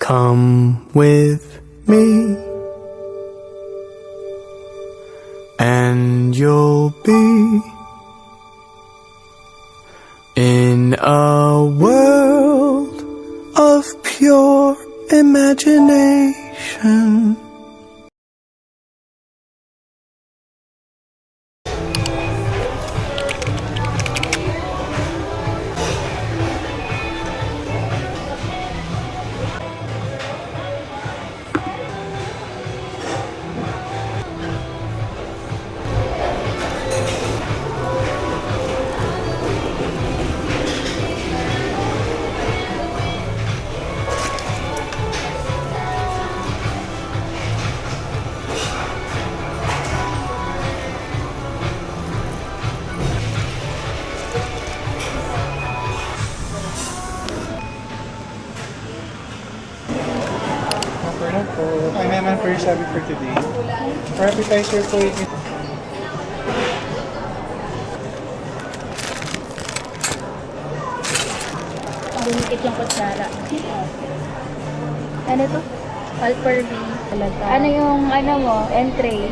Come with me, and you'll be in a world of pure imagination. I'm Eman for your sabi for today. For appetizer po, Dumikit yung kutsara. Ano to? All per me. Ano yung entry?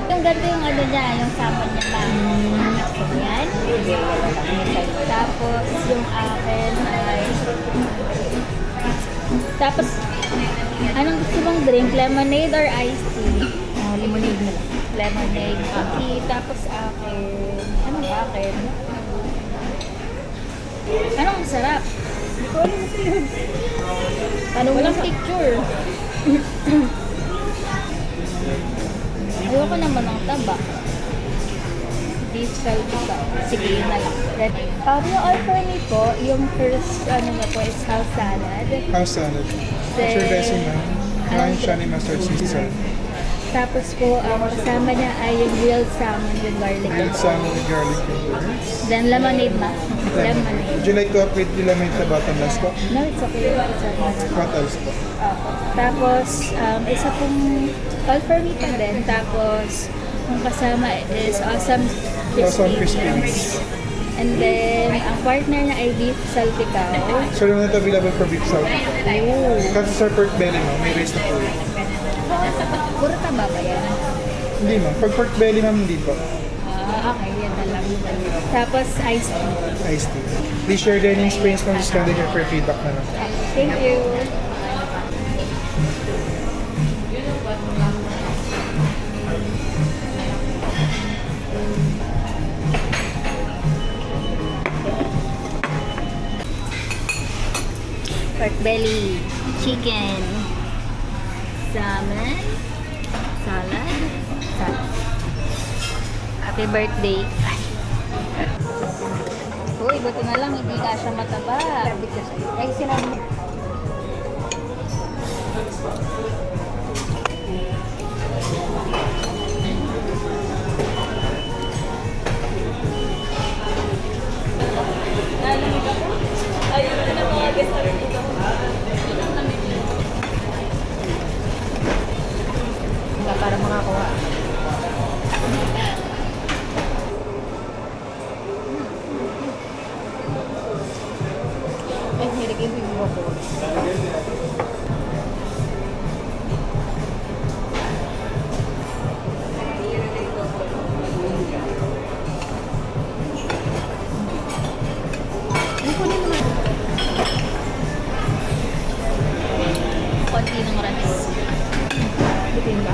Yung ganito yung niya, yung salmon niya pa. Yan. Tapos yung akin ay... Tapos, anong gusto mong drink? Lemonade or iced tea? Lemonade na lang. Lemonade. Okay. Tapos akin... Anong akin? Anong masarap? Hindi ko alam sa yun. Walang picture. Ayoko naman ng taba. Beef salsa. Sige, yun na lang. Yung all for me po, yung first, is house salad. house salad. What's your dressing, ma'am? Mine, Shani Mustard Season. Tapos po, kasama niya ay yung grilled salmon with garlic. Grilled salmon with garlic fingers. Then lemonade ma. Lemonade. Would you like to upgrade the lemon sa bottomless po? No, it's okay. It's okay. What else po? Tapos, isa pong all for me pa din. Tapos, yung kasama is awesome crispy wings. And then, ang partner niya ay beef salpicao. So, yung ito available for beef salad. Oh. Kasi sa pork belly, ma'am, may raised na po. Puro taba ba yan? Hindi, ma'am. Pag pork belly, ma'am, hindi po. Okay, yan na lang. Tapos, iced tea. Iced tea. Please share dining experience from this candidate for feedback na lang. Thank you. Pork belly, chicken, salmon, salad. Happy birthday. Uy, buti na lang, hindi ka siya mataba. Ay, sinabi. Ayun na mga guest namin dito. Para makakuha. Ay, nilagay mo yung buko. Konti ng rice. Bitin ba?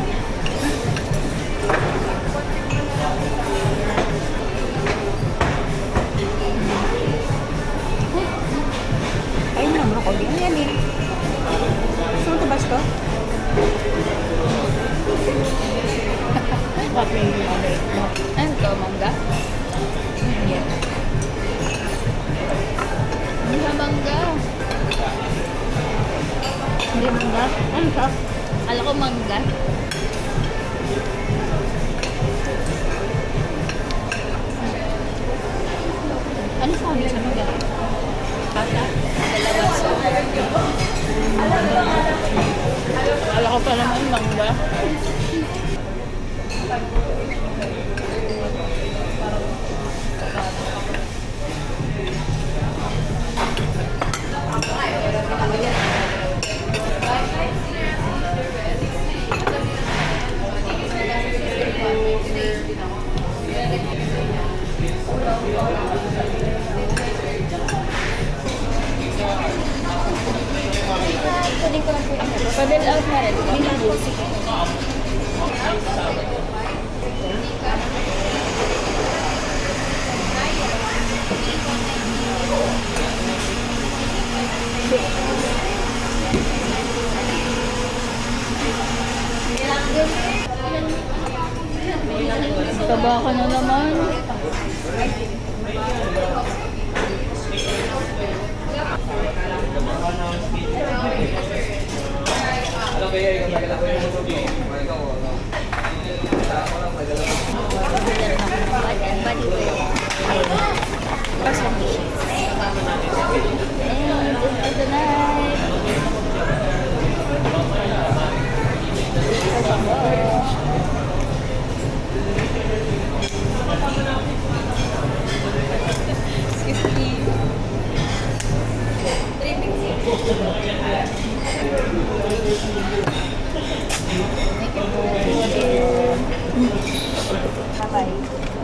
Ayun naman ako. Ano yan eh? Gusto mo tabas ko? Ano to? Mangga? Yan. Hindi ba mangga? Hindi mangga? Ano ka? Alam ko mangga. Ano sabi sa mangga? Pata? Dalawa sa. Alam ko pa naman mangga. kunin ko lang po yung ano. Pa-fill out na rin. Hindi po. Sige. Taba ka na naman. Bye-bye.